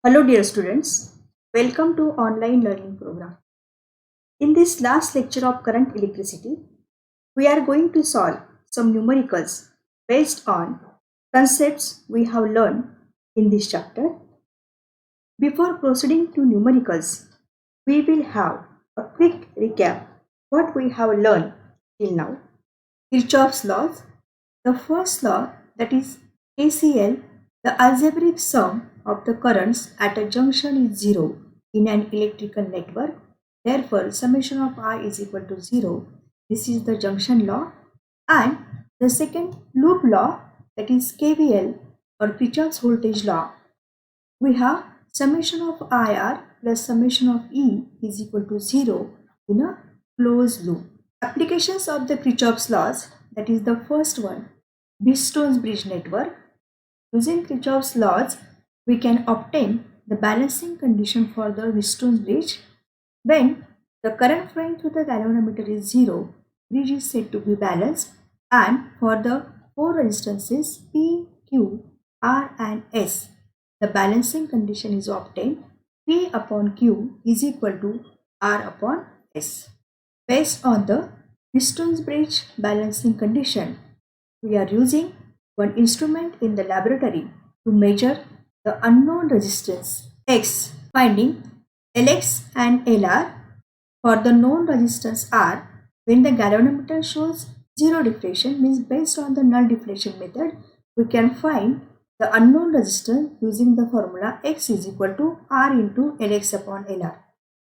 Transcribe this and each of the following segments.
Hello dear students, welcome to online learning program. In this last lecture of current electricity, we are going to solve some numericals based on concepts we have learned in this chapter. Before proceeding to numericals, we will have a quick recap what we have learned till now. Kirchhoff's laws. The first law, that is KCL, the algebraic sum of the currents at a junction is 0 in an electrical network. Therefore, summation of I is equal to 0. This is the junction law. And the second loop law, that is KVL or Kirchhoff's voltage law. We have summation of IR plus summation of E is equal to 0 in a closed loop. Applications of the Kirchhoff's laws, that is the first one, Wheatstone's bridge network. Using Kirchhoff's laws, we can obtain the balancing condition for the Wheatstone's bridge. When the current flowing through the galvanometer is 0, bridge is said to be balanced, and for the four resistances P, Q, R and S, the balancing condition is obtained. P upon Q is equal to R upon S. Based on the Wheatstone's bridge balancing condition, we are using one instrument in the laboratory to measure the unknown resistance X, finding Lx and Lr for the known resistance R. When the galvanometer shows zero deflection, means based on the null deflection method, we can find the unknown resistance using the formula X is equal to R into Lx upon Lr.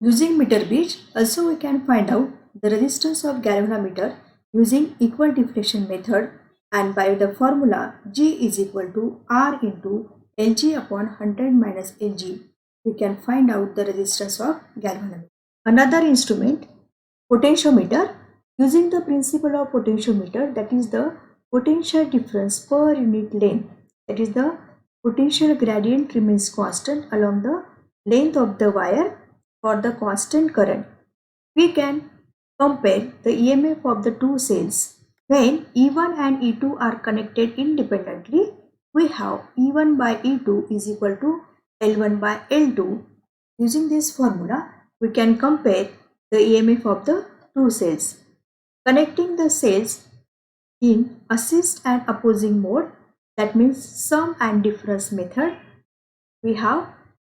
Using meter bridge, also we can find out the resistance of galvanometer using equal deflection method, and by the formula G is equal to R into Lg upon 100 minus Lg, we can find out the resistance of galvanometer. Another instrument, potentiometer. Using the principle of potentiometer, that is the potential difference per unit length, that is the potential gradient remains constant along the length of the wire for the constant current. We can compare the EMF of the two cells. When E1 and E2 are connected independently, we have E1 by E2 is equal to L1 by L2. Using this formula, we can compare the EMF of the two cells. Connecting the cells in assist and opposing mode, that means sum and difference method, we have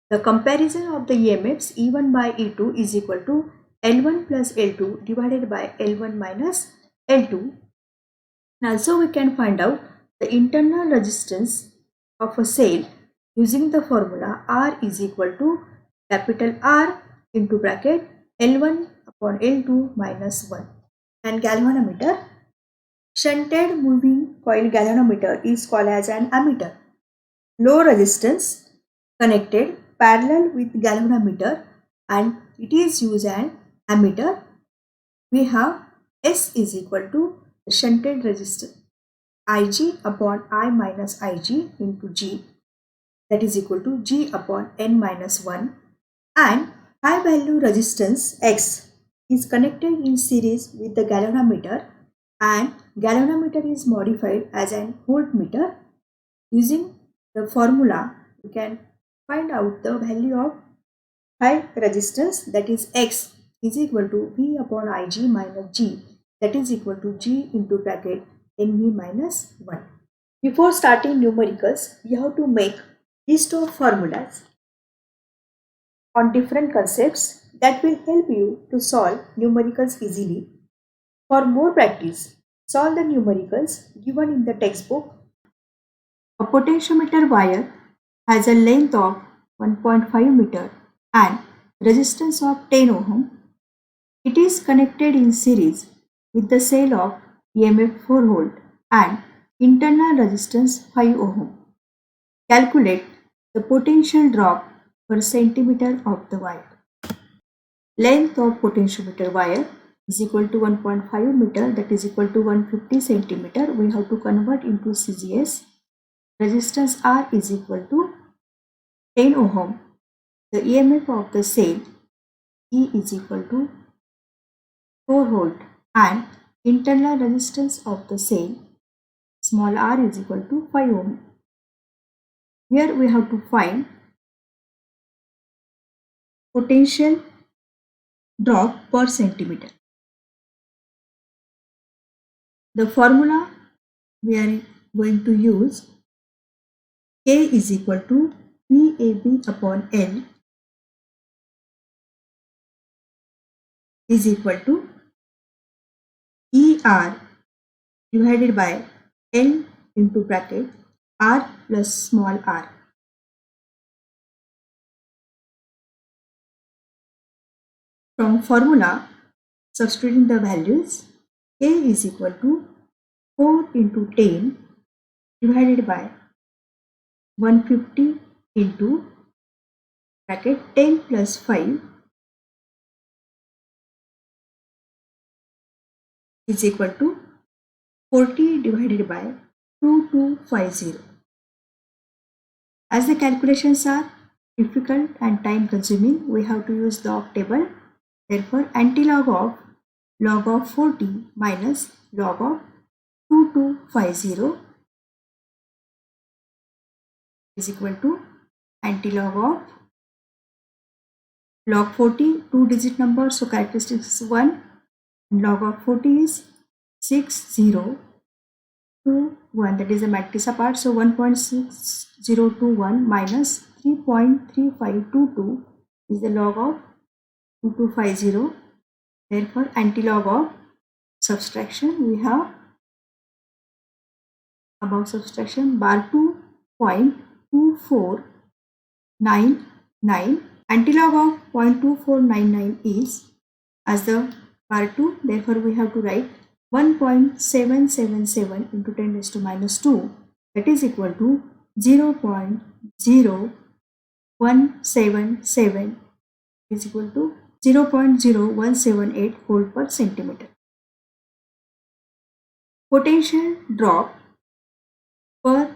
the comparison of the EMFs E1 by E2 is equal to L1 plus L2 divided by L1 minus L2. And also we can find out the internal resistance of a cell using the formula R is equal to capital R into bracket L1 upon L2 minus 1. And galvanometer, shunted moving coil galvanometer is called as an ammeter. Low resistance connected parallel with galvanometer, and it is used as an ammeter. We have S is equal to the shunted resistance Ig upon I minus Ig into G, that is equal to G upon N minus 1, and high value resistance X is connected in series with the galvanometer, and galvanometer is modified as an voltmeter. Using the formula, we can find out the value of high resistance, that is X is equal to V upon Ig minus G, that is equal to G into bracket Nv minus 1. Before starting numericals, you have to make list of formulas on different concepts that will help you to solve numericals easily. For more practice, solve the numericals given in the textbook. A potentiometer wire has a length of 1.5 meter and resistance of 10 ohm. It is connected in series with the cell of EMF 4 volt and internal resistance 5 ohm. Calculate the potential drop per centimeter of the wire. Length of potentiometer wire is equal to 1.5 meter, that is equal to 150 centimeter. We have to convert into CGS. Resistance R is equal to 10 ohm. The EMF of the cell E is equal to 4 volt, and internal resistance of the cell small r is equal to 5 ohm. Here we have to find potential drop per centimeter. The formula we are going to use, K is equal to VAB upon L is equal to ER divided by L into bracket R plus small r. From formula, substituting the values, K is equal to 4 into 10 divided by 150 into bracket 10 plus 5 is equal to 40 divided by 2250. As the calculations are difficult and time consuming, we have to use log table. Therefore, antilog of log of 40 minus log of 2250 is equal to antilog of log 40, 2-digit number, so characteristic is 1, and log of 40 is 6021, that is a matrix apart, so 1.6021 minus 3.3522 is the log of 2250. Therefore, antilog of subtraction, we have above subtraction bar 2.2499. Antilog of 0.2499 is as the bar 2, therefore we have to write 1.777 into 10 raised to minus 2, that is equal to 0.0177 is equal to 0.0178 volt per centimeter. Potential drop per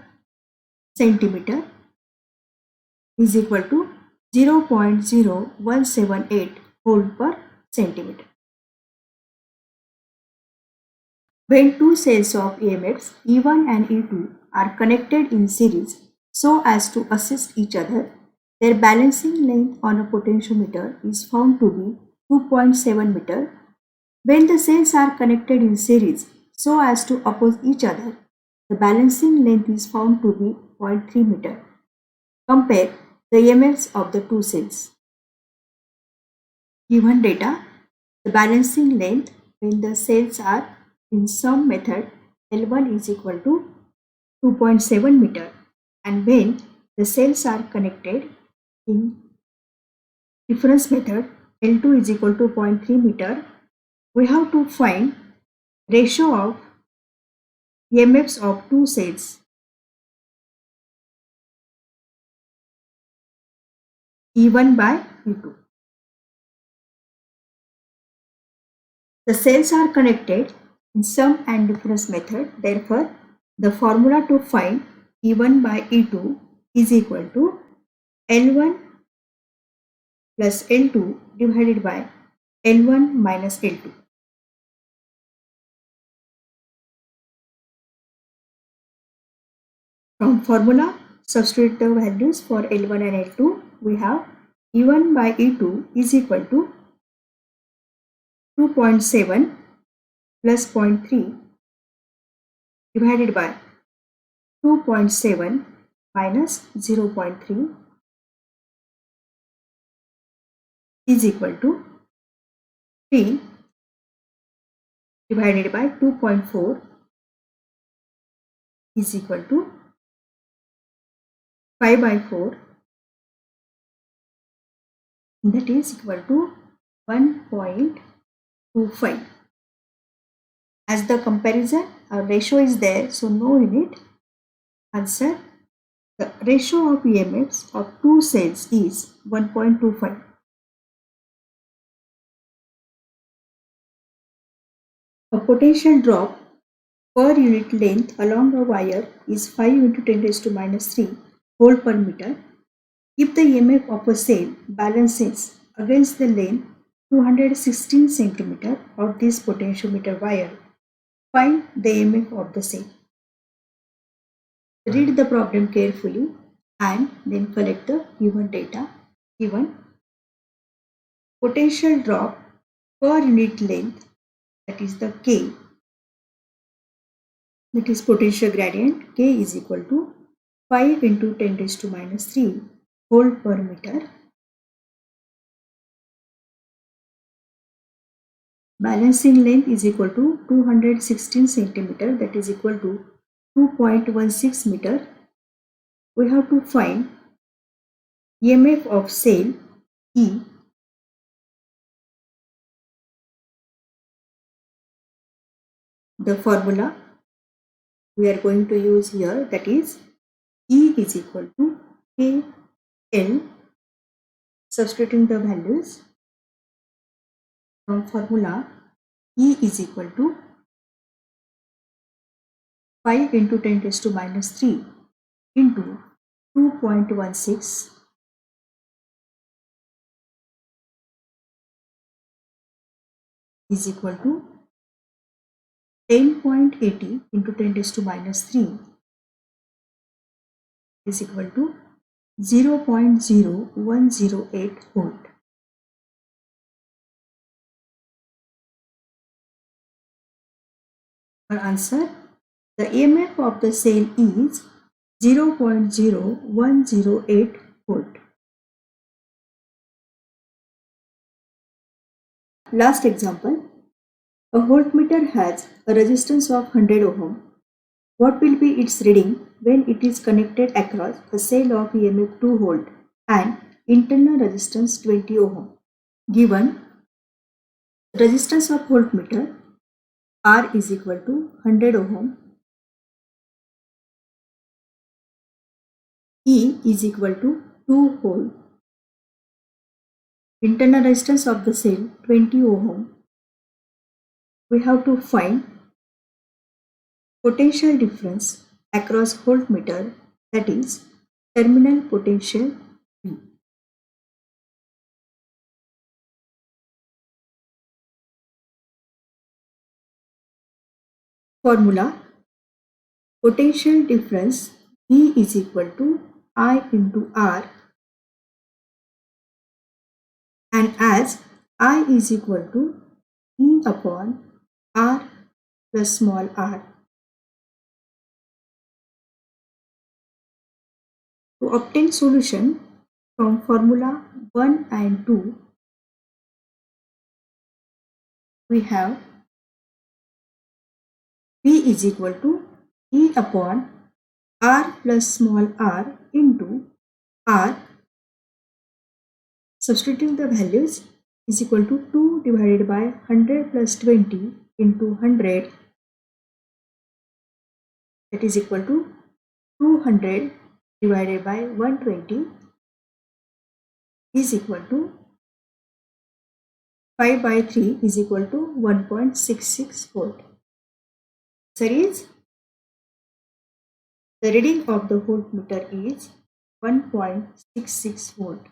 centimeter is equal to 0.0178 volt per centimeter. When two cells of EMFs E1 and E2 are connected in series so as to assist each other, their balancing length on a potentiometer is found to be 2.7 meter. When the cells are connected in series so as to oppose each other, the balancing length is found to be 0.3 meter. Compare the EMFs of the two cells. Given data, the balancing length when the cells are in some method L1 is equal to 2.7 meter, and when the cells are connected in difference method L2 is equal to 0.3 meter, we have to find ratio of EMFs of two cells. E1 by E2. The cells are connected in sum and difference method. Therefore, the formula to find E1 by E2 is equal to L1 plus L2 divided by L1 minus L2. From formula, substitute the values for L1 and L2. We have E1 by E2 is equal to 2.7 plus 0.3 divided by 2.7 minus 0.3 is equal to 3 divided by 2.4 is equal to 5 by 4, that is equal to 1.25. As the comparison, our ratio is there, so no in it. Answer: the ratio of EMFs of two cells is 1.25. A potential drop per unit length along a wire is 5 into 10 raised to minus 3 volt per meter. If the EMF of a cell balances against the length 216 cm of this potentiometer wire, find the EMF of the cell. Read the problem carefully and then collect the given data given. potential drop per unit length, that is the K, that is potential gradient, K is equal to 5 into 10 raised to minus 3 volt per meter. Balancing length is equal to 216 centimeter, that is equal to 2.16 meter. We have to find EMF of cell E. The formula we are going to use here, that is E is equal to K L. Substituting the values from formula, E is equal to 5 into 10 raised to minus 3 into 2.16 is equal to 10.80 into 10 raised to minus 3 is equal to 0.0108 volt. Our answer, the EMF of the cell is 0.0108 volt. Last example, a voltmeter has a resistance of 100 ohm. What will be its reading when it is connected across a cell of EMF 2 volt and internal resistance 20 ohm? Given resistance of voltmeter R is equal to 100 ohm, E is equal to 2 volt, internal resistance of the cell 20 ohm. We have to find potential difference across voltmeter, that is terminal potential V. Formula, potential difference V is equal to I into R, and as I is equal to E upon R plus small r. To obtain solution from formula 1 and 2, we have V is equal to E upon R plus small r into R. Substituting the values is equal to 2 divided by 100 plus 20 into 100, that is equal to 200 divided by 120 is equal to 5 by 3 is equal to 1.66 volt. Series, the reading of the voltmeter is 1.66 volt.